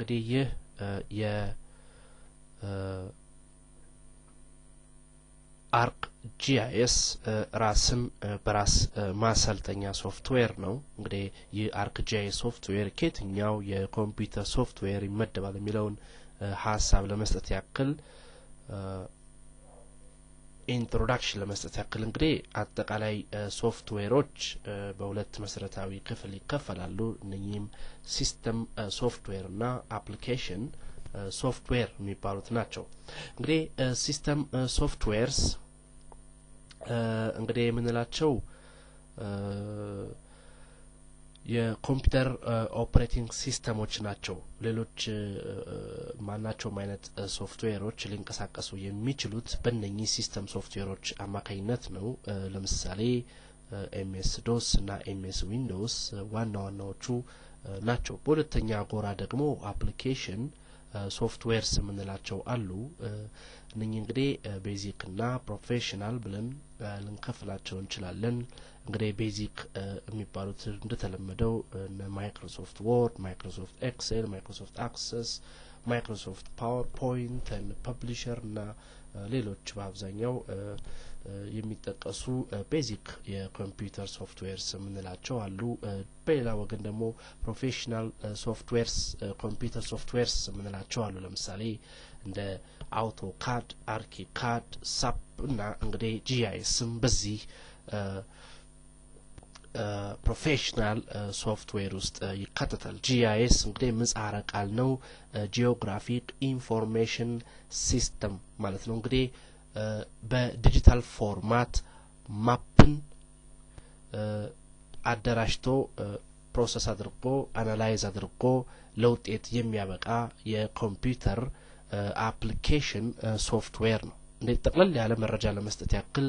እንግዲህ ይህ የ ArcGIS ራስን በራስ ማሰልጠኛ ሶፍትዌር ነው። እንግዲህ ይህ ArcGIS ሶፍትዌር ከየትኛው የኮምፒውተር ሶፍትዌር ይመደባል የሚለውን ሐሳብ ለመስጠት ያክል ኢንትሮዳክሽን ለመስጠት ያክል እንግዲህ አጠቃላይ ሶፍትዌሮች በሁለት መሰረታዊ ክፍል ይከፈላሉ። እነኚህም ሲስተም ሶፍትዌር እና አፕሊኬሽን ሶፍትዌር የሚባሉት ናቸው። እንግዲህ ሲስተም ሶፍትዌርስ እንግዲህ የምንላቸው የኮምፒውተር ኦፕሬቲንግ ሲስተሞች ናቸው። ሌሎች ማናቸውም አይነት ሶፍትዌሮች ሊንቀሳቀሱ የሚችሉት በእነኚህ ሲስተም ሶፍትዌሮች አማካኝነት ነው። ለምሳሌ MS DOS እና MS Windows ዋናዎቹ ናቸው። በሁለተኛ ጎራ ደግሞ አፕሊኬሽን ሶፍትዌርስ የምንላቸው አሉ። እነኚህ እንግዲህ ቤዚክ እና ፕሮፌሽናል ብለን ልንከፍላቸው እንችላለን። እንግዲህ ቤዚክ የሚባሉት እንደተለመደው ማይክሮሶፍት ወርድ፣ ማይክሮሶፍት ኤክሴል፣ ማይክሮሶፍት አክሰስ፣ ማይክሮሶፍት ፓወርፖይንት እና ፐብሊሸር እና ሌሎች በአብዛኛው የሚጠቀሱ ቤዚክ የኮምፒውተር ሶፍትዌርስ የምንላቸው አሉ። በሌላ ወገን ደግሞ ፕሮፌሽናል ሶፍትዌርስ ኮምፒውተር ሶፍትዌርስ የምንላቸው አሉ። ለምሳሌ እንደ አውቶካድ፣ አርኪካድ፣ ሳፕ እና እንግዲህ GISም በዚህ ፕሮፌሽናል ሶፍትዌር ውስጥ ይካተታል። GIS እንግዲህ ምህጻረ ቃል ነው። ጂኦግራፊክ ኢንፎርሜሽን ሲስተም ማለት ነው። እንግዲህ በዲጂታል ፎርማት ማፕን አደራጅቶ ፕሮሰስ አድርጎ አናላይዝ አድርጎ ለውጤት የሚያበቃ የኮምፒውተር አፕሊኬሽን ሶፍትዌር ነው። እንዴ ጠቅለል ያለ መረጃ ለመስጠት ያክል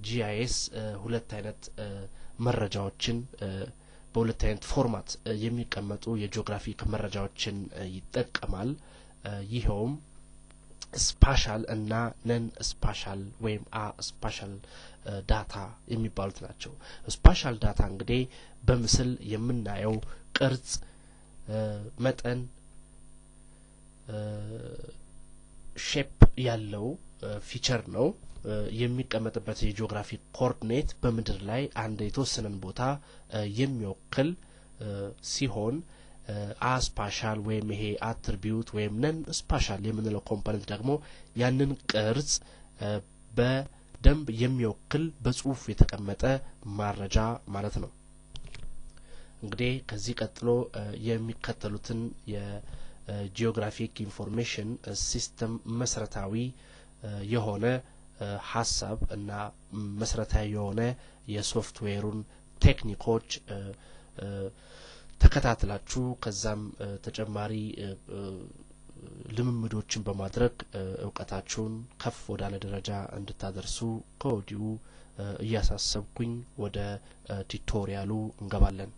GIS ሁለት አይነት መረጃዎችን በሁለት አይነት ፎርማት የሚቀመጡ የጂኦግራፊክ መረጃዎችን ይጠቀማል። ይሄውም ስፓሻል እና ነን ስፓሻል ወይም ስፓሻል ዳታ የሚባሉት ናቸው። ስፓሻል ዳታ እንግዲህ በምስል የምናየው ቅርጽ፣ መጠን፣ ሼፕ ያለው ፊቸር ነው። የሚቀመጥበት የጂኦግራፊክ ኮኦርዲኔት በምድር ላይ አንድ የተወሰነን ቦታ የሚወክል ሲሆን አስፓሻል ወይም ይሄ አትሪቢዩት ወይም ነን ስፓሻል የምንለው ኮምፖነንት ደግሞ ያንን ቅርጽ በደንብ የሚወክል በጽሁፍ የተቀመጠ መረጃ ማለት ነው። እንግዲህ ከዚህ ቀጥሎ የሚከተሉትን የጂኦግራፊክ ኢንፎርሜሽን ሲስተም መሰረታዊ የሆነ ሐሳብ እና መሰረታዊ የሆነ የሶፍትዌሩን ቴክኒኮች ተከታትላችሁ ከዛም ተጨማሪ ልምምዶችን በማድረግ ዕውቀታችሁን ከፍ ወዳለ ደረጃ እንድታደርሱ ከወዲሁ እያሳሰብኩኝ ወደ ቱቶሪያሉ እንገባለን።